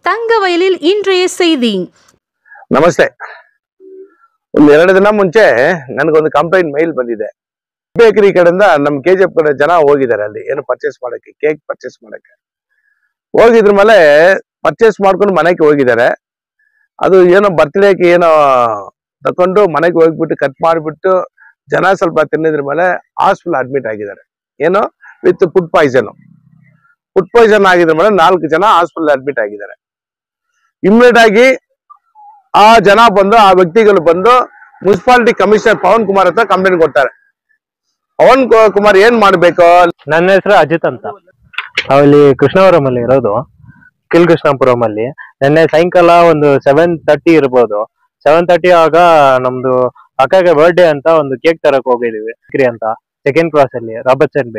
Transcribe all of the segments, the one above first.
தங்கவயலில் இன்றைய செய்தி. ನಮಸ್ತೆ. ಒಂದು 2 ದಿನ ಮುಂಚೆ ನನಗೊಂದು ಕಂಪ್ಲೇಂಟ್ ಮೇಲ್ ಬಂದಿದೆ. ಬೇಕರಿ ಕಡೆಯಿಂದ ನಮ್ಮ ಕೆಜಿಎಫ್ ಕಡೆ ಜನ ಹೋಗಿದ್ದಾರೆ, ಅಲ್ಲಿ ಏನು ಪರ್ಚೇಸ್ ಮಾಡಕ್ಕೆ, ಕೇಕ್ ಪರ್ಚೇಸ್ ಮಾಡಕ್ಕೆ ಹೋಗಿದ್ರ ಮೇಲೆ ಪರ್ಚೇಸ್ ಮಾಡ್ಕೊಂಡು ಮನೆಗೆ ಹೋಗಿದ್ದಾರೆ. ಅದು ಏನೋ ಬರ್ತ್ಡೇಗೆ ಏನೋ ತಕೊಂಡು ಮನೆಗೆ ಹೋಗ್ಬಿಟ್ಟು ಕಟ್ ಮಾಡಿಬಿಟ್ಟು ಜನ ಸ್ವಲ್ಪ ತಿನ್ನಿದ್ರ ಮೇಲೆ ಹಾಸ್ಪಿಟಲ್ ಅಡ್ಮಿಟ್ ಆಗಿದ್ದಾರೆ. ಏನೋ ವಿತ್ ಫುಡ್ ಪಾಯ್ಸನ್ ಆಗಿದ್ರ ಮೇಲೆ 4 ಜನ ಹಾಸ್ಪಿಟಲ್ ಅಡ್ಮಿಟ್ ಆಗಿದ್ದಾರೆ. ಇಮ್ಮಿಡಿಯೇಟ್ ಆಗಿ ಆ ಜನ ಬಂದು, ಆ ವ್ಯಕ್ತಿಗಳು ಬಂದು ಮುನ್ಸಿಪಾಲಿಟಿ ಕಮಿಷನರ್ ಪವನ್ ಕುಮಾರ್ ಹತ್ರ ಕಂಪ್ಲೇಂಟ್ ಕೊಡ್ತಾರೆ. ಪವನ್ ಕುಮಾರ್ ಏನ್ ಮಾಡ್ಬೇಕು? ನನ್ನ ಹೆಸರು ಅಜಿತ್ ಅಂತ. ಅಲ್ಲಿ ಕೃಷ್ಣವರಂ ಅಲ್ಲಿ ಇರೋದು, ಕಿಲ್ ಕೃಷ್ಣಾಪುರಂ ಅಲ್ಲಿ. ನಿನ್ನೆ ಸಾಯಂಕಾಲ ಒಂದು 7:30 ಇರ್ಬೋದು. 7:30 ಆಗ ನಮ್ದು ಅಕ್ಕಗೆ ಬರ್ಡೇ ಅಂತ ಒಂದು ಕೇಕ್ ತರಕ್ ಹೋಗಿದೀವಿ ಅಂತ ಸೆಕೆಂಡ್ ಕ್ರಾಸ್ ಅಲ್ಲಿ ರಾಬರ್ಟ್ಸನ್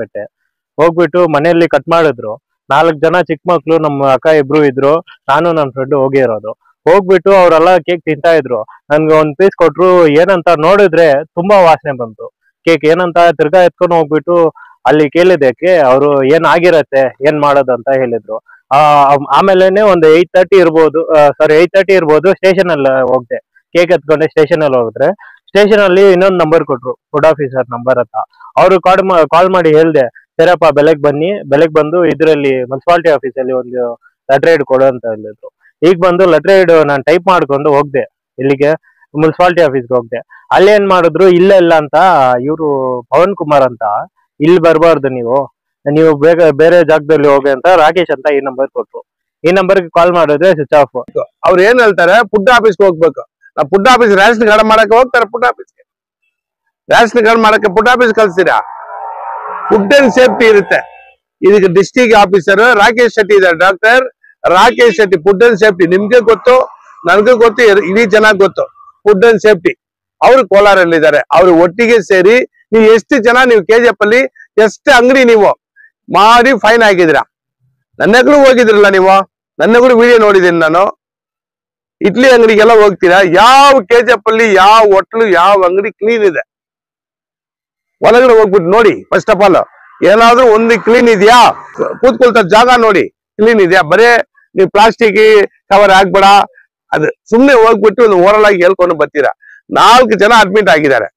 ಪೇಟೆ ಹೋಗ್ಬಿಟ್ಟು ಮನೆಯಲ್ಲಿ ಕಟ್ ಮಾಡಿದ್ರು. 4 ಜನ ಚಿಕ್ಕ ಮಕ್ಳು, ನಮ್ಮ ಅಕ್ಕ ಇಬ್ರು ಇದ್ರು, ನಾನು ನನ್ನ ಫ್ರೆಂಡ್ ಹೋಗಿರೋದು. ಹೋಗ್ಬಿಟ್ಟು ಅವರೆಲ್ಲ ಕೇಕ್ ತಿಂತಾ ಇದ್ರು. ನನ್ಗೆ 1 ಪೀಸ್ ಕೊಟ್ರು. ಏನಂತ ನೋಡಿದ್ರೆ ತುಂಬಾ ವಾಸನೆ ಬಂತು ಕೇಕ್. ಏನಂತ ತಿರ್ಗಾ ಎತ್ಕೊಂಡು ಹೋಗ್ಬಿಟ್ಟು ಅಲ್ಲಿ ಕೇಳಿದಕ್ಕೆ ಅವರು ಏನ್ ಆಗಿರತ್ತೆ, ಏನ್ ಮಾಡೋದು ಅಂತ ಹೇಳಿದ್ರು. ಆಮೇಲೆನೆ ಒಂದು 8:30 ಇರ್ಬೋದು ಸ್ಟೇಷನ್ ಅಲ್ಲಿ ಹೋಗ್ದೆ. ಕೇಕ್ ಎತ್ಕೊಂಡೆ ಸ್ಟೇಷನ್ ಅಲ್ಲಿ ಹೋಗಿದ್ರೆ ಸ್ಟೇಷನ್ ಅಲ್ಲಿ ಇನ್ನೊಂದು ನಂಬರ್ ಕೊಟ್ರು, ಫುಡ್ ಆಫೀಸರ್ ನಂಬರ್ ಅಂತ. ಅವ್ರು ಕಾಲ್ ಮಾಡಿ ಹೇಳ್ದೆ, ಸರಿಯಪ್ಪ ಬೆಳಗ್ಗೆ ಬಂದು ಇದ್ರಲ್ಲಿ ಮುನ್ಸಿಪಾಲಿಟಿ ಆಫೀಸಲ್ಲಿ ಒಂದು ಲೆಟರ್ ಹೆಡ್ ಕೊಡು ಅಂತ ಹೇಳಿದ್ರು. ಈಗ ಬಂದು ಲೆಟರ್ ಹೆಡ್ ನಾನು ಟೈಪ್ ಮಾಡ್ಕೊಂಡು ಹೋಗ್ದೆ, ಇಲ್ಲಿಗೆ ಮುನ್ಸಿಪಾಲಿಟಿ ಆಫೀಸ್ಗೆ ಹೋಗ್ದೆ. ಅಲ್ಲಿ ಏನ್ ಮಾಡಿದ್ರು, ಇಲ್ಲ ಅಂತ ಇವರು ಪವನ್ ಕುಮಾರ್ ಅಂತ, ಇಲ್ಲಿ ಬರಬಾರ್ದು ನೀವು ಬೇರೆ ಜಾಗದಲ್ಲಿ ಹೋಗಿ ಅಂತ ರಾಕೇಶ್ ಅಂತ ಈ ನಂಬರ್ ಕೊಟ್ರು. ಈ ನಂಬರ್ಗೆ ಕಾಲ್ ಮಾಡಿದ್ರೆ ಸ್ವಿಚ್ ಆಫ್. ಅವ್ರು ಏನ್ ಹೇಳ್ತಾರೆ, ಫುಡ್ ಆಫೀಸ್ಗೆ ಹೋಗ್ಬೇಕು. ನಾವು ಫುಡ್ ಆಫೀಸ್ ರೇಷನ್ ಕಾರ್ಡ್ ಮಾಡಕ್ಕೆ ಹೋಗ್ತಾರೆ. ಫುಡ್ ಆಫೀಸ್ಗೆ ರೇಷನ್ ಕಾರ್ಡ್ ಮಾಡಕ್ಕೆ ಫುಡ್ ಆಫೀಸ್ ಕಳ್ಸ್ತೀರಾ? ಫುಡ್ ಅಂಡ್ ಸೇಫ್ಟಿ ಇರುತ್ತೆ. ಇದಕ್ಕೆ ಡಿಸ್ಟ್ರಿಕ್ಟ್ ಆಫೀಸರ್ ರಾಕೇಶ್ ಶೆಟ್ಟಿ ಇದ್ದಾರೆ, doctor Rakesh Shetty. Food and safety ನಿಮ್ಗೆ ಗೊತ್ತು, ನನ್ಗೂ ಗೊತ್ತು, ಇಡೀ ಚೆನ್ನಾಗಿ ಗೊತ್ತು. ಫುಡ್ ಅಂಡ್ ಸೇಫ್ಟಿ ಅವರು ಕೋಲಾರಲ್ಲಿದ್ದಾರೆ. ಅವ್ರು ಒಟ್ಟಿಗೆ ಸೇರಿ ನೀವು ಎಷ್ಟು ಜನ, ನೀವು ಕೆಜಿಎಫ್ ಅಲ್ಲಿ ಎಷ್ಟು ಅಂಗಡಿ ನೀವು ಮಾಡಿ ಫೈನ್ ಆಗಿದ್ದೀರಾ? ನನ್ನೆಗಳು ಹೋಗಿದ್ರಲ್ಲ ನೀವು, ನನ್ನೆಗಳು ವಿಡಿಯೋ ನೋಡಿದ್ದೀನಿ ನಾನು. ಇಡ್ಲಿ ಅಂಗಡಿಗೆಲ್ಲ ಹೋಗ್ತೀರಾ? ಯಾವ ಕೆಜಿಎಫ್ ಅಲ್ಲಿ ಯಾವ ಹೋಟ್ಲು, ಯಾವ ಅಂಗಡಿ ಕ್ಲೀನ್ ಇದೆ? ಒಳಗಡೆ ಹೋಗ್ಬಿಟ್ಟು ನೋಡಿ. ಫಸ್ಟ್ ಆಫ್ ಆಲ್ ಏನಾದ್ರೂ ಒಂದು ಕ್ಲೀನ್ ಇದೆಯಾ? ಕೂತ್ಕೊಳ್ತಾ ಜಾಗ ನೋಡಿ, ಕ್ಲೀನ್ ಇದೆಯಾ? ಬರೇ ನೀವು ಪ್ಲಾಸ್ಟಿಕ್ ಕವರ್ ಹಾಕ್ಬೇಡ. ಅದು ಸುಮ್ನೆ ಹೋಗ್ಬಿಟ್ಟು ಒಂದು ಓರಲ್ ಆಗಿ ಹೇಳ್ಕೊಂಡು ಬರ್ತೀರಾ. 4 ಜನ ಅಡ್ಮಿಟ್ ಆಗಿದ್ದಾರೆ.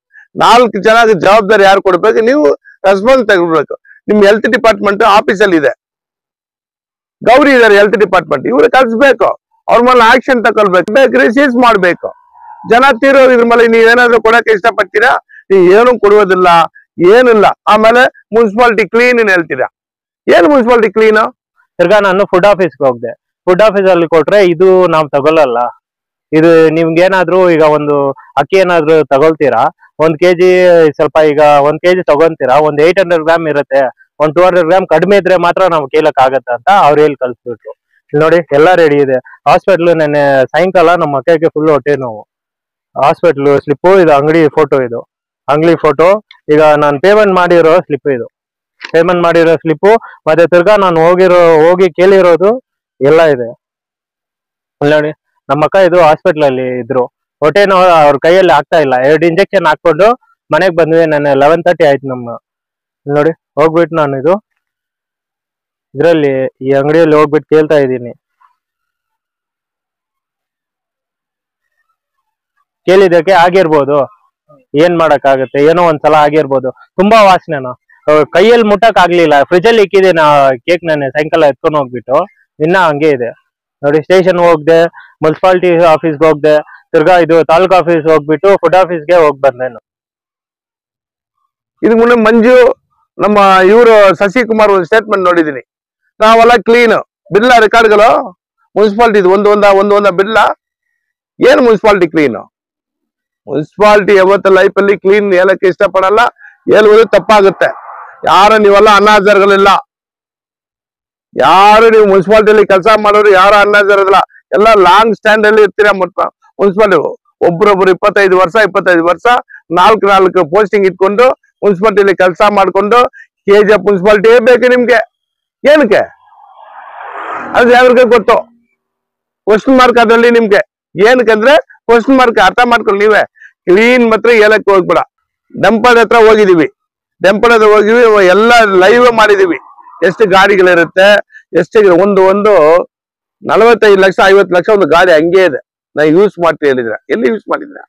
4 ಜನ ಜವಾಬ್ದಾರಿ ಯಾರು ಕೊಡ್ಬೇಕು? ನೀವು ರೆಸ್ಪಾನ್ಸ್ ತಗೊಳ್ಬೇಕು. ನಿಮ್ ಹೆಲ್ತ್ ಡಿಪಾರ್ಟ್ಮೆಂಟ್ ಆಫೀಸಲ್ಲಿ ಇದೆ, ಗೌರಿ ಇದಾರೆ ಹೆಲ್ತ್ ಡಿಪಾರ್ಟ್ಮೆಂಟ್, ಇವ್ರು ಕಳ್ಸ್ಬೇಕು. ಅವ್ರ ಮೇಲೆ ಆಕ್ಷನ್ ತಗೊಳ್ಬೇಕು, ಬೇಕ್ರಿ ಸೀಸ್ ಮಾಡ್ಬೇಕು. ಜನ ತೀರೋದ್ರ ಮೇಲೆ ನೀವೇನಾದ್ರೂ ಕೊಡಕ್ಕೆ ಇಷ್ಟಪಡ್ತೀರಾ? ನೀವು ಏನು ಕೊಡುವುದಿಲ್ಲ, ಏನಿಲ್ಲ. ಆಮೇಲೆ ಮುನ್ಸಿಪಾಲಿಟಿ ಕ್ಲೀನ್ ಹೇಳ್ತೀರಾ. ಏನು ಮುನ್ಸಿಪಾಲಿಟಿ ಕ್ಲೀನ್? ತಿರ್ಗಾ ನಾನು ಫುಡ್ ಆಫೀಸ್ಗೆ ಹೋಗ್ದೆ. ಫುಡ್ ಆಫೀಸ್ ಅಲ್ಲಿ ಕೊಟ್ರೆ ಇದು ನಾವ್ ತಗೊಳ್ಳಲ್ಲ. ಇದು ನಿಮ್ಗೇನಾದ್ರೂ ಈಗ ಒಂದು ಅಕ್ಕಿ ಏನಾದ್ರು ತಗೊಳ್ತೀರಾ, 1 kg ಸ್ವಲ್ಪ, ಈಗ 1 kg ತಗೊಂತೀರಾ, ಒಂದು 800 ಗ್ರಾಮ್ ಇರುತ್ತೆ, ಒಂದು 200 ಗ್ರಾಮ್ ಕಡಿಮೆ ಇದ್ರೆ ಮಾತ್ರ ನಾವು ಕೇಳಕ್ ಆಗತ್ತ ಅಂತ ಅವ್ರು ಹೇಳಿ ಕಳ್ಸ್ಬಿಟ್ರು. ನೋಡಿ ಎಲ್ಲ ರೆಡಿ ಇದೆ. ಹಾಸ್ಪಿಟ್ಲು ನೆನ್ನೆ ಸಾಯಂಕಾಲ ನಮ್ಮ ಅಕ್ಕಗೆ ಫುಲ್ ಹೊಟ್ಟೆ ನೋವು. ಹಾಸ್ಪಿಟ್ಲು ಸ್ಲಿಪ್ಪು ಇದು, ಅಂಗಡಿ ಫೋಟೋ ಈಗ ನಾನು ಪೇಮೆಂಟ್ ಮಾಡಿರೋ ಸ್ಲಿಪ್ಪು ಮತ್ತೆ ತಿರ್ಗಾ ನಾನು ಹೋಗಿ ಕೇಳಿರೋದು ಎಲ್ಲ ಇದೆ. ನೋಡಿ ನಮ್ಮ ಅಕ್ಕ ಇದು ಹಾಸ್ಪಿಟ್ಲ್ ಅಲ್ಲಿ ಇದ್ರು, ಹೊಟ್ಟೆ ನೋವು ಅವ್ರ ಕೈಯಲ್ಲಿ ಆಗ್ತಾ ಇಲ್ಲ. 2 ಇಂಜೆಕ್ಷನ್ ಹಾಕೊಂಡು ಮನೆಗೆ ಬಂದ್ವಿ. ನಾನು 11:30 ಆಯ್ತು. ನೋಡಿ ಹೋಗ್ಬಿಟ್ಟು ನಾನು ಇದ್ರಲ್ಲಿ ಈ ಅಂಗಡಿಯಲ್ಲಿ ಹೋಗ್ಬಿಟ್ಟು ಕೇಳ್ತಾ ಇದ್ದೀನಿ. ಕೇಳಿದಕ್ಕೆ ಆಗಿರ್ಬೋದು, ಏನ್ ಮಾಡಕ್ ಆಗುತ್ತೆ, ಏನೋ ಒಂದ್ಸಲ ಆಗಿರ್ಬೋದು. ತುಂಬಾ ವಾಸನೆನ ಕೈಯಲ್ಲಿ ಮುಟ್ಟಕ್ ಆಗ್ಲಿಲ್ಲ. ಫ್ರಿಜ್ ಅಲ್ಲಿ ಇಕ್ಕಿದ್ದೀನಿ ಕೇಕ್. ನಾನು ಸಾಯಂಕಾಲ ಎತ್ಕೊಂಡು ಹೋಗ್ಬಿಟ್ಟು ಇನ್ನ ಹಂಗೆ ಇದೆ. ನೋಡಿ ಸ್ಟೇಷನ್ ಹೋಗ್ದೆ, ಮುನ್ಸಿಪಾಲಿಟಿ ಆಫೀಸ್ಗೆ ಹೋಗ್ದೆ, ತಿರ್ಗಾ ಇದು ತಾಲೂಕು ಆಫೀಸ್ ಹೋಗ್ಬಿಟ್ಟು ಫುಡ್ ಆಫೀಸ್ಗೆ ಹೋಗಿ ಬಂದೆ. ಇದು ಮುನ್ನ ಮಂಜು ನಮ್ಮ ಇವರು ಶಶಿಕುಮಾರ್ ಒಂದು ಸ್ಟೇಟ್ಮೆಂಟ್ ನೋಡಿದೀನಿ. ನಾವೆಲ್ಲ ಕ್ಲೀನ್ ಬಿಡ್ಲ ರೆಕಾರ್ಡ್ಗಳು ಮುನ್ಸಿಪಾಲಿಟಿ ಒಂದೊಂದ ಬಿಡ್ಲ. ಏನು ಮುನ್ಸಿಪಾಲಿಟಿ ಕ್ಲೀನ್? ಮುನ್ಸಿಪಾಲಿಟಿ ಯಾವತ್ತು ಲೈಫ್ ಅಲ್ಲಿ ಕ್ಲೀನ್ ಹೇಳಕ್ಕೆ ಇಷ್ಟಪಡಲ್ಲ, ಹೇಳುವುದು ತಪ್ಪಾಗುತ್ತೆ. ಯಾರು ನೀವೆಲ್ಲ ಅನಾಜರ್ಗಳಿಲ್ಲ, ಯಾರು ನೀವು ಮುನ್ಸಿಪಾಲಿಟಿಯಲ್ಲಿ ಕೆಲಸ ಮಾಡೋರು ಯಾರು ಅನಾಜರಲ್ಲ, ಎಲ್ಲ ಲಾಂಗ್ ಸ್ಟ್ಯಾಂಡ್ ಅಲ್ಲಿ ಇರ್ತೀರಾ. ಮುನ್ಸಿಪಾಲಿಟಿ ಒಬ್ರೊಬ್ರು 25 ವರ್ಷ 4 ಪೋಸ್ಟಿಂಗ್ ಇಟ್ಕೊಂಡು ಮುನ್ಸಿಪಾಲಿಟಿಯಲ್ಲಿ ಕೆಲಸ ಮಾಡ್ಕೊಂಡು ಕೆಜಿಎಫ್ ಮುನ್ಸಿಪಾಲಿಟಿ ಬೇಕು ನಿಮ್ಗೆ. ಏನಕ್ಕೆ? ಅದು ಯಾವ್ರಿಗೆ ಗೊತ್ತು? ಕ್ವಶನ್ ಮಾರ್ಕ್ ಅದ್ರಲ್ಲಿ ನಿಮ್ಗೆ. ಏನಕ್ಕಂದ್ರೆ ಕ್ವಶನ್ ಮಾರ್ಕ್ ಅರ್ಥ ಮಾಡ್ಕೊಳ್ಳಿ ನೀವೇ. ಕ್ಲೀನ್ ಮಾತ್ರ ಹೇಳಕ್ಕೆ ಹೋಗ್ಬೇಡ. ಡಂಪರ್ ಹತ್ರ ಹೋಗಿದೀವಿ, ಎಲ್ಲ ಲೈವ್ ಮಾಡಿದೀವಿ. ಎಷ್ಟು ಗಾಡಿಗಳಿರುತ್ತೆ, ಎಷ್ಟು ಒಂದು 45 ಲಕ್ಷ 50 ಲಕ್ಷ ಒಂದು ಗಾಡಿ ಹಂಗೆ ಇದೆ. ನಾ ಯೂಸ್ ಮಾಡ್ತೀನಿ ಹೇಳಿದ್ರೆ ಎಲ್ಲಿ ಯೂಸ್ ಮಾಡಿದ್ರ?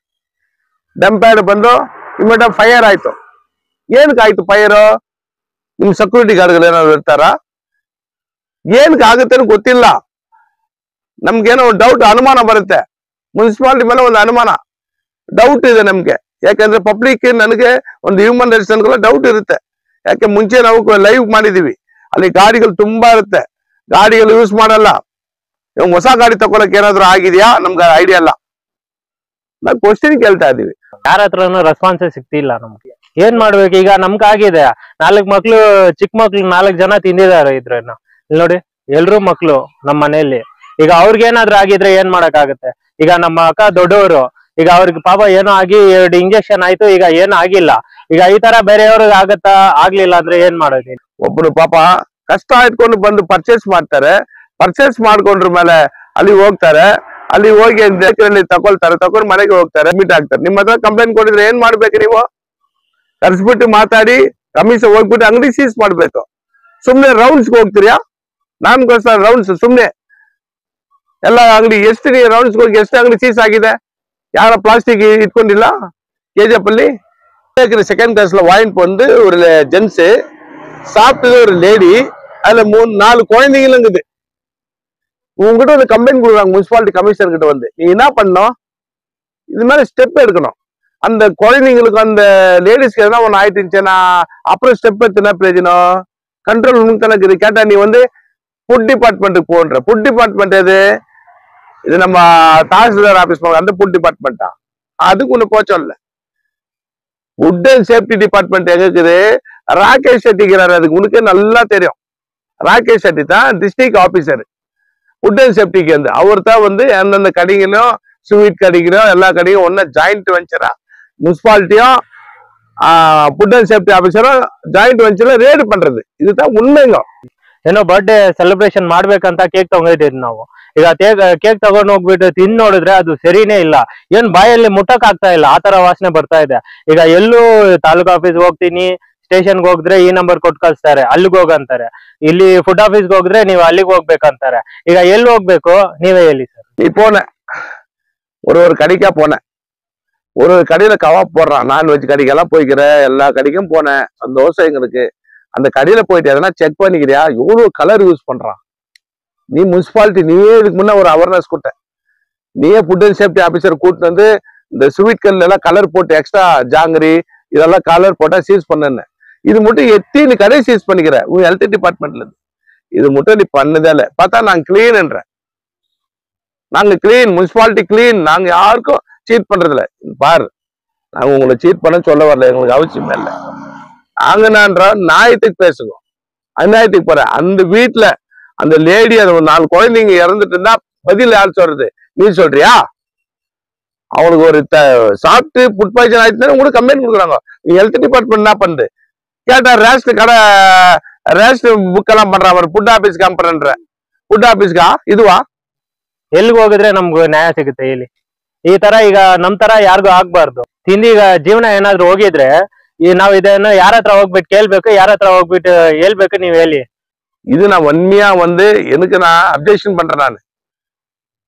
ಡಂಪ್ಯಾರ್ಡ್ ಬಂದು ಇಮಿಡಿಯೇಟ್ ಫೈರ್ ಆಯ್ತು. ಏನಕ್ಕೆ ಆಯ್ತು ಫೈರು? ನಿಮ್ ಸೆಕ್ಯೂರಿಟಿ ಗಾರ್ಡ್ಗಳು ಏನಾದ್ರು ಇರ್ತಾರ? ಏನಕ್ಕೆ ಆಗುತ್ತೆ ಅಂತ ಗೊತ್ತಿಲ್ಲ. ನಮ್ಗೇನೋ ಡೌಟ್, ಅನುಮಾನ ಬರುತ್ತೆ. ಮುನ್ಸಿಪಾಲಿಟಿ ಮೇಲೆ ಒಂದು ಅನುಮಾನ, ಡೌಟ್ ಇದೆ ನಮ್ಗೆ. ಯಾಕಂದ್ರೆ ಪಬ್ಲಿಕ್ ನನಗೆ ಒಂದು ಹ್ಯೂಮನ್ ರೈಟ್ಸ್ ಅನ್ಕೊಳ್ಳೋ ಡೌಟ್ ಇರುತ್ತೆ. ಯಾಕೆ ಮುಂಚೆ ನಾವು ಲೈವ್ ಮಾಡಿದೀವಿ, ಅಲ್ಲಿ ಗಾಡಿಗಳು ತುಂಬಾ ಇರುತ್ತೆ, ಗಾಡಿಗಳು ಯೂಸ್ ಮಾಡಲ್ಲ. ಇವಾಗ ಹೊಸ ಗಾಡಿ ತಗೊಳಕ್ ಏನಾದ್ರು ಆಗಿದ್ಯಾ ನಮ್ಗೆ ಐಡಿಯಾ ಇಲ್ಲ. ನಾವು ಕ್ವಶನ್ ಕೇಳ್ತಾ ಇದೀವಿ. ಯಾರ ಹತ್ರನೂ ರೆಸ್ಪಾನ್ಸೇ ಸಿಗ್ತಿಲ್ಲ ನಮ್ಗೆ. ಏನ್ ಮಾಡ್ಬೇಕು ಈಗ? ನಮ್ಗೆ ಆಗಿದೆ 4 ಮಕ್ಳು, ಚಿಕ್ಕ ಮಕ್ಳು 4 ಜನ ತಿಂದಿದ್ದಾರೆ ಇದ್ರನ್ನ. ಇಲ್ಲಿ ನೋಡಿ, ಎಲ್ರೂ ಮಕ್ಳು ನಮ್ಮ ಮನೆಯಲ್ಲಿ. ಈಗ ಅವ್ರಿಗೇನಾದ್ರೂ ಆಗಿದ್ರೆ ಏನ್ ಮಾಡಕ್ ಆಗುತ್ತೆ? ಈಗ ನಮ್ಮ ಅಕ್ಕ ದೊಡ್ಡವರು, ಈಗ ಅವ್ರಿಗೆ ಪಾಪ ಏನೋ ಆಗಿ 2 ಇಂಜೆಕ್ಷನ್ ಆಯ್ತು, ಈಗ ಏನು ಆಗಿಲ್ಲ. ಈಗ ಈ ತರ ಬೇರೆಯವ್ರಿಗೆ ಆಗತ್ತಾ? ಆಗ್ಲಿಲ್ಲ ಅಂದ್ರೆ ಏನ್ ಮಾಡೋದು? ಒಬ್ಬರು ಪಾಪ ಕಷ್ಟ ಇಟ್ಕೊಂಡು ಬಂದು ಪರ್ಚೇಸ್ ಮಾಡ್ತಾರೆ. ಪರ್ಚೇಸ್ ಮಾಡ್ಕೊಂಡ್ರ ಮೇಲೆ ಅಲ್ಲಿ ಹೋಗ್ತಾರೆ, ಅಲ್ಲಿ ಹೋಗಿ ತಗೊಳ್ತಾರೆ, ತಗೊಂಡು ಮನೆಗೆ ಹೋಗ್ತಾರೆ, ಅಡ್ಮಿಟ್ ಆಗ್ತಾರೆ. ನಿಮ್ಮ ಹತ್ರ ಕಂಪ್ಲೇಂಟ್ ಕೊಟ್ಟಿದ್ರೆ ಏನ್ ಮಾಡ್ಬೇಕು? ನೀವು ಕರ್ಸ್ಬಿಟ್ಟು ಮಾತಾಡಿ ಕಮಿಷನ್ ಹೋಗ್ಬಿಟ್ಟು ಅಂಗಡಿ ಸೀಸ್ ಮಾಡ್ಬೇಕು. ಸುಮ್ನೆ ರೌಂಡ್ಸ್ಗೆ ಹೋಗ್ತೀರಾ? ನಾನ್ಗೋಸ್ಕರ ರೌಂಡ್ಸ್ ಸುಮ್ನೆ ಎಲ್ಲ ಅಂಗಡಿ ಎಷ್ಟು ರೌಂಡ್ಸ್ ಹೋಗಿ ಎಷ್ಟು ಅಂಗಡಿ ಸೀಸ್ ಆಗಿದೆ? யார பிளாஸ்டிக் இட்கொண்டில்ல கேஜிஎஃப் ಅಲ್ಲಿ செகண்ட் கிளாஸ்ல வாங்கிட்டு வந்து ஒரு ஜென்ஸ் சாப்பிட்டது ஒரு லேடி, அதுல 3-4 குழந்தைங்களும் இருக்குது. உங்ககிட்ட ஒரு கம்ப்ளைண்ட் கொடுக்குறாங்க முனிசிபாலிட்டி கமிஷனர் கிட்ட வந்து. நீ என்ன பண்ணணும்? இது மாதிரி ஸ்டெப் எடுக்கணும். அந்த குழந்தைங்களுக்கு அந்த லேடிஸ்க்கு எதனா ஒன்று ஆயிட்டுச்சுன்னா அப்புறம் ஸ்டெப் எடுத்துனா பிரயோஜனம்? கண்ட்ரோல் உனக்கு தானே இருக்குது. கேட்டா நீ வந்து ஃபுட் டிபார்ட்மெண்ட்டுக்கு போன்ற. ஃபுட் டிபார்ட்மெண்ட் எது? இது நம்ம தாசில்தார் ஆபீஸ் போங்க, அந்த ஃபுட் டிபார்ட்மெண்ட்டா? அதுக்கு ஒண்ணு போக சொல்லல. ஃபுட் அண்ட் சேஃப்டி டிபார்ட்மெண்ட் எங்க இருக்குது? ராகேஷ் செட்டிங்கிறாரு, அதுக்கு உனக்கே நல்லா தெரியும். ராகேஷ் செட்டி தான் டிஸ்ட்ரிக்ட் ஆபீசர் ஃபுட் அண்ட் சேஃப்டிக்கு. வந்து அவர் தான் வந்து எந்தெந்த கடைகளும், ஸ்வீட் கடைகளும் எல்லா கடையும் ஒன்னா ஜாயிண்ட் வெஞ்சரா முனிசிபாலிட்டியும் ஃபுட் அண்ட் சேஃப்டி ஆபீசரும் ಜಾಯಿಂಟ್ ವೆಂಚರ್ ರೇಡ್ பண்றது. இதுதான் உண்மைங்க. ಏನೋ ಬರ್ಡೇ ಸೆಲೆಬ್ರೇಷನ್ ಮಾಡ್ಬೇಕಂತ ಕೇಕ್ ತಗೊಂಡಿದ್ದೀವಿ ನಾವು. ಈಗ ಕೇಕ್ ತಗೊಂಡು ಹೋಗ್ಬಿಟ್ಟು ತಿಂದು ನೋಡಿದ್ರೆ ಅದು ಸರಿನೇ ಇಲ್ಲ. ಏನ್ ಬಾಯಲ್ಲಿ ಮುಟ್ಟಕ್ ಆಗ್ತಾ ಇಲ್ಲ, ಆತರ ವಾಸನೆ ಬರ್ತಾ ಇದೆ. ಈಗ ಎಲ್ಲೂ ತಾಲೂಕ್ ಆಫೀಸ್ಗೆ ಹೋಗ್ತೀನಿ, ಸ್ಟೇಷನ್ಗೆ ಹೋಗಿದ್ರೆ ಈ ನಂಬರ್ ಕೊಟ್ಟು ಕಳಿಸ್ತಾರೆ, ಅಲ್ಲಿಗೆ ಹೋಗಂತಾರೆ. ಇಲ್ಲಿ ಫುಡ್ ಆಫೀಸ್ಗೆ ಹೋಗಿದ್ರೆ ನೀವು ಅಲ್ಲಿಗೆ ಹೋಗ್ಬೇಕಂತಾರೆ. ಈಗ ಎಲ್ಲಿ ಹೋಗ್ಬೇಕು ನೀವೇ ಹೇಳಿ ಸರ್. நீ போன ஒரு கடைக்கா போனேன், ஒரு கடையில கவாப் போடுறான், நான்வெஜ் கடைக்கெல்லாம் போய்க்கிறேன், எல்லா கடைக்கும் போனேன், சந்தோஷம் எங்களுக்கு. அந்த கடையில போயிட்டு எதனா செக் பண்ணிக்கிறியா? எவ்வளவு கலர் யூஸ் பண்றான். நீ முனிசிபாலிட்டி நீயே இதுக்கு முன்ன ஒரு அவேர்னஸ் கொடுத்த, நீயே ஃபுட் அண்ட் சேஃப்டி ஆபீசர் கூட்டு வந்து இந்த ஸ்வீட் கல்ல எல்லாம் கலர் போட்டு எக்ஸ்ட்ரா ஜாங்கிரி இதெல்லாம் கலர் போட்டா சீஸ் பண்ணு. இது மட்டும் எத்தனை கடை சீஸ் பண்ணிக்கிற உன் ஹெல்த் டிபார்ட்மெண்ட்ல இருந்து? இது மட்டும் நீ பண்ணதே இல்லை. பார்த்தா நாங்க கிளீன்ன்ற, நாங்க கிளீன், முனிசிபாலிட்டி கிளீன், நாங்க யாருக்கும் சீட் பண்றது இல்லை. பாரு, நாங்க உங்களை சீட் பண்ண சொல்ல வரல, எங்களுக்கு அவசியமே இல்லை. நாங்க நான்ற நியாயத்துக்கு பேசுங்க, அநியாயத்துக்கு போற. அந்த வீட்டுல அந்த லேடி அது ஒரு 4 குழந்தைங்க இறந்துட்டு இருந்தா பதில் யார் சொல்றது? நீ சொல்றியா? அவனுக்கு ஒரு சாப்பிட்டு ஃபுட் பாய்சன் ஆயிடுச்சுன்னா உங்களுக்கு கம்ப்ளைண்ட் கொடுக்குறாங்க. நீ ஹெல்த் டிபார்ட்மெண்ட் என்ன பண்ணுது? கேட்டா ரேஷன் கடை ரேஷன் புக் எல்லாம் பண்ற அவர் ಫುಡ್ ಆಫೀಸ್ಗೆ ಅಂಪರನ್ರ. ಫುಡ್ ಆಫೀಸ್ಗಾ ಇದುವಾ? ಎಲ್ಲಿಗೆ ಹೋಗಿದ್ರೆ ನಮ್ಗೆ ನ್ಯಾಯ ಸಿಗುತ್ತೆ ಹೇಳಿ? ಈ ತರ ಈಗ ನಮ್ ತರ ಯಾರಿಗೂ ಆಗ್ಬಾರ್ದು. ತಿಂದೀಗ ಜೀವನ ಏನಾದ್ರು ಹೋಗಿದ್ರೆ ಈ ನಾವ್ ಇದನ್ನ ಯಾರ ಹತ್ರ ಹೋಗ್ಬಿಟ್ಟು ಕೇಳ್ಬೇಕು, ಯಾರ ಹತ್ರ ಹೋಗ್ಬಿಟ್ಟು ಹೇಳ್ಬೇಕು? ನೀವ್ ಹೇಳಿ. இது நான் வன்மையா வந்து எனக்கு நான் அப்ஜெக்ஷன் பண்றேன் நான்.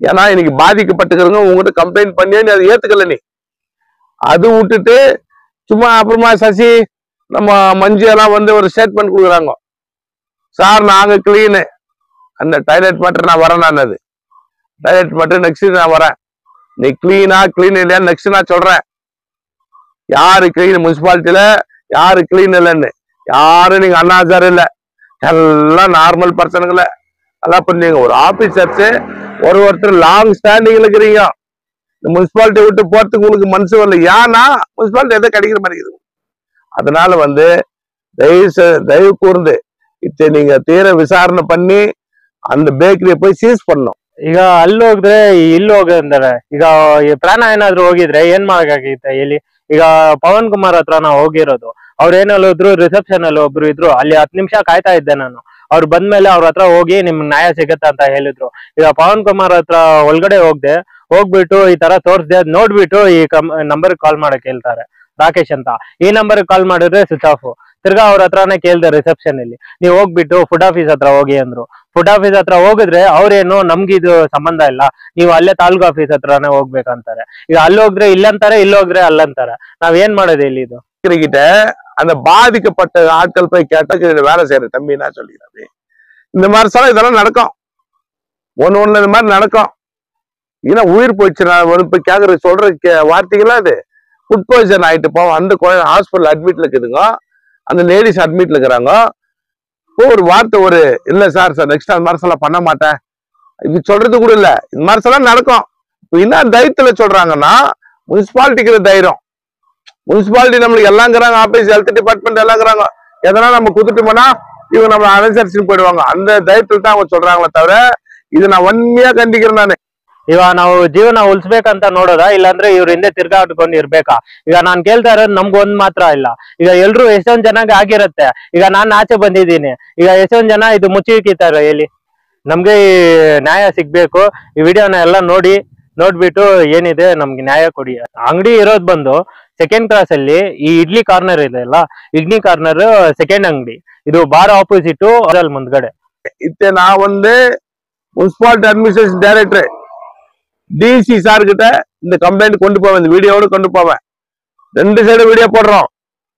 ஏன்னா இன்னைக்கு பாதிக்கப்பட்டிருக்கிறவங்க உங்ககிட்ட கம்ப்ளைண்ட் பண்ணி நீ அதை ஏத்துக்கல. நீ அது விட்டுட்டு சும்மா அப்புறமா சசி நம்ம மஞ்சு எல்லாம் வந்து ஒரு ஸ்டேட்மெண்ட் கொடுக்குறாங்க, சார் நாங்க கிளீனு, அந்த டாய்லெட் மட்டும் நான் வரேன். நான் அது டாய்லெட் மட்டும் நெக்ஸ்ட் நான் வரேன். நீ கிளீனா கிளீன் இல்லையா நெக்ஸ்ட் நான் சொல்றேன். யாரு கிளீன் முனிசிபாலிட்டியில யாரு கிளீன் இல்லைன்னு யாரும் நீங்க அண்ணாச்சாரம் இல்லை, எல்லாம் நார்மல் பர்சனுங்கள எல்லாம் பண்ணீங்க. ஒரு ஆபீசர்ஸ் ஒருத்தர் லாங் ஸ்டாண்டிங்ல இருக்கிறீங்க, இந்த முனிசிபாலிட்டி விட்டு போறதுக்கு உங்களுக்கு மனசு வரல. ஏன்னா முனிசிபாலிட்டி எதை கிடைக்கிற மாதிரி இருக்குது. அதனால வந்து தயவு கூர்ந்து இதை நீங்க தீர விசாரணை பண்ணி அந்த பேக்கரியை போய் சீஸ் பண்ணணும். ಈಗ ಅಲ್ಲಿ ಹೋಗಿದ್ರೆ ಇಲ್ಲಿ ಹೋಗಂದ್ರೆ ಈಗ ಪ್ರಾಣ ಏನಾದ್ರು ಹೋಗಿದ್ರೆ ಏನ್ ಮಾಡಕ್ಕಾಗಿತ್ತ ಹೇಳಿ? ಈಗ ಪವನ್ ಕುಮಾರ್ ಹತ್ರ ನಾವು ಹೋಗಿರೋದು, ಅವ್ರು ಏನಿದ್ರು ರಿಸೆಪ್ಷನ್ ಅಲ್ಲಿ ಒಬ್ರು ಇದ್ರು, ಅಲ್ಲಿ 10 ನಿಮಿಷ ಕಾಯ್ತಾ ಇದ್ದೆ ನಾನು. ಅವ್ರು ಬಂದ್ಮೇಲೆ ಅವ್ರ ಹತ್ರ ಹೋಗಿ ನಿಮ್ಗೆ ನ್ಯಾಯ ಸಿಗತ್ತ ಅಂತ ಹೇಳಿದ್ರು. ಈಗ ಪವನ್ ಕುಮಾರ್ ಹತ್ರ ಒಳಗಡೆ ಹೋಗ್ಬಿಟ್ಟು ಈ ತರ ತೋರ್ಸ್ದೆ, ನೋಡ್ಬಿಟ್ಟು ಈ ನಂಬರ್ ಕಾಲ್ ಮಾಡಕ್ ಹೇಳ್ತಾರೆ, ರಾಕೇಶ್ ಅಂತ. ಈ ನಂಬರ್ ಕಾಲ್ ಮಾಡಿದ್ರೆ ಸ್ವಿಚ್ ಆಫ್. ತಿರ್ಗಾ ಅವ್ರ ಹತ್ರನೇ ಕೇಳ್ದೆ ರಿಸೆಪ್ಷನ್ ಅಲ್ಲಿ, ನೀವ್ ಹೋಗ್ಬಿಟ್ಟು ಫುಡ್ ಆಫೀಸ್ ಹತ್ರ ಹೋಗಿ ಅಂದ್ರು. ಫುಡ್ ಆಫೀಸ್ ಹತ್ರ ಹೋಗಿದ್ರೆ ಅವ್ರೇನು ನಮ್ಗಿದು ಸಂಬಂಧ ಇಲ್ಲ, ನೀವು ಅಲ್ಲೇ ತಾಲೂಕು ಆಫೀಸ್ ಹತ್ರನೇ ಹೋಗ್ಬೇಕಂತಾರೆ. ಈಗ ಅಲ್ಲಿ ಹೋಗ್ರೆ ಇಲ್ಲಂತಾರೆ, ಇಲ್ಲಿ ಹೋಗ್ರೆ ಅಲ್ಲಂತಾರೆ. ನಾವ್ ಏನ್ ಮಾಡೋದು ಇಲ್ಲಿ? இது கிட்ட அந்த பாதிக்கப்பட்ட ஆட்கள் போய் கேட்ட வேலை செய்யற தம்பி நான் சொல்லிக்கிறேன். இந்த மாதிரி சொல்ல இதெல்லாம் நடக்கும், ஒண்ணு இந்த மாதிரி நடக்கும். ஏன்னா உயிர் போயிடுச்சு. நான் இப்ப கேக்குற சொல்ற வார்த்தைகளா அது ஃபுட் பாய்சன் ஆயிட்டு போவோம். அந்த குழந்தை ஹாஸ்பிட்டல் அட்மிட்ல இருக்குதுங்க, அந்த லேடிஸ் அட்மிட்ல இருக்கிறாங்க. இப்போ ஒரு வார்த்தை ஒரு இல்ல சார் நெக்ஸ்ட் அந்த மாதிரி எல்லாம் பண்ண மாட்டேன் இது சொல்றது கூட இல்ல. இந்த மாதிரி எல்லாம் நடக்கும். இப்போ என்ன தைரியத்துல சொல்றாங்கன்னா முனிசிபாலிட்டிக்கு தைரியம். முனிசிபாலிட்டி நம்மளுக்கு எல்லாங்கிறாங்க, ஆபீஸ் ஹெல்த் டிபார்ட்மெண்ட் எல்லாங்கிறாங்க. எதனா நம்ம குடுத்துட்டு போனா இவங்க நம்ம அனுசரிச்சுட்டு போயிடுவாங்க. அந்த தைரியத்துல தான் அவங்க சொல்றாங்களே தவிர இது நான் உண்மையா கண்டிக்கிறேன். நானு ಇವಾಗ ನಾವು ಜೀವನ ಉಳಿಸ್ಬೇಕಂತ ನೋಡೋದಾ, ಇಲ್ಲಾಂದ್ರೆ ಇವ್ರ ಹಿಂದೆ ತಿರ್ಗಾಡ್ಕೊಂಡು ಇರ್ಬೇಕಾ? ಈಗ ನಾನ್ ಕೇಳ್ತಾ ಇರೋದು ನಮ್ಗೊಂದ್ ಮಾತ್ರ ಇಲ್ಲ, ಈಗ ಎಲ್ರು ಎಷ್ಟೊಂದ್ ಜನಕ್ಕೆ ಆಗಿರತ್ತೆ. ಈಗ ನಾನ್ ಆಚೆ ಬಂದಿದ್ದೀನಿ, ಈಗ ಎಷ್ಟೊಂದ್ ಜನ ಇದು ಮುಚ್ಚಿಕ್ಕಿತಾರ. ಹೇಳಿ, ನಮ್ಗೆ ಈ ನ್ಯಾಯ ಸಿಗ್ಬೇಕು. ಈ ವಿಡಿಯೋನ ಎಲ್ಲ ನೋಡ್ಬಿಟ್ಟು ಏನಿದೆ ನಮ್ಗೆ ನ್ಯಾಯ ಕೊಡಿ. ಅಂಗಡಿ ಇರೋದ್ ಬಂದು ಸೆಕೆಂಡ್ ಕ್ರಾಸ್ ಅಲ್ಲಿ ಈ ಇಡ್ಲಿ ಕಾರ್ನರ್ ಇದೆ ಅಲ್ಲ, ಇಡ್ಲಿ ಕಾರ್ನರ್ ಸೆಕೆಂಡ್ ಅಂಗಡಿ. ಇದು ಬಾರ್ ಆಪೋಸಿಟ್ ಅದ್ರಲ್ಲಿ ಮುಂದ್ಗಡೆ ಇತ್ತೆ. ನಾ ಒಂದು municipality administration director DC sir கிட்ட இந்த கம்ப்ளைண்ட் கொண்டு போவேன், இந்த வீடியோட கொண்டு போவேன். 2 சைடு வீடியோ போடுறோம்.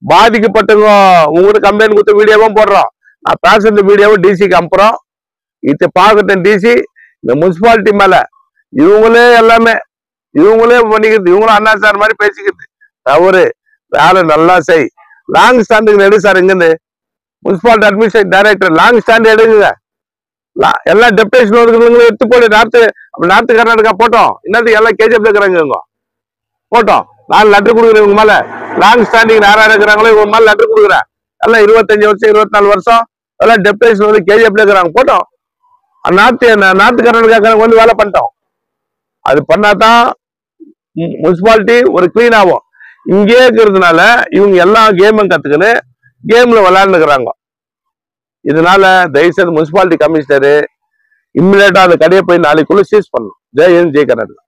பாதிக்கப்பட்டவங்க உங்களுக்கு கம்ப்ளைண்ட் கொடுத்த வீடியோவும் போடுறோம். நான் பேசுற வீடியோவும் டிசிக்கு அனுப்புறோம். இதை பார்க்கட்டும் டிசி. இந்த முனிசிபாலிட்டி மேல இவங்களே எல்லாமே இவங்களே பண்ணிக்கிறது, இவங்களும் அண்ணா சார் மாதிரி பேசிக்கிறது தவறு. வேலை நல்லா செய். லாங் ஸ்டாண்டுக்கு எடு சார். இங்கிருந்து municipality administration director long stand எடுங்க. எல்லா டெப்டேஷன் இருக்கிறவங்களும் எடுத்து போடு. நார்த்து கர்நாடகா போட்டோம். என்னது எல்லாம் கேஜிஎஃப்ல இருக்கிறாங்க இவங்க போட்டோம். நான் லெட்டர் கொடுக்குறேன் இவங்க மேல. லாங் ஸ்டாண்டிங் யாரா இருக்கிறாங்களோ இவங்க மேல லெட்டர் கொடுக்குறேன். எல்லாம் 25 வருஷம் 24 வருஷம் எல்லாம் டெப்டேஷன் வந்து கேஜிஎஃப்ல இருக்கிறாங்க போட்டோம். நார்த்து கர்நாடகா வந்து வேலை பண்ணிட்டோம். அது பண்ணாதான் முனிசிபாலிட்டி ஒரு கிளீன் ஆகும். இங்கே இருக்கிறதுனால இவங்க எல்லா கேமும் கத்துக்கின்னு கேம்ல விளையாண்டுக்கிறாங்க. இதனால தயவுசெய்து முனிசிபாலிட்டி கமிஷனர் இம்மிடியேட்டா அந்த கடையை போய் நாளைக்குள்ள சீஸ் பண்ணணும். ஜெய் ஹிந்த், ஜெய் கர்நாடகா.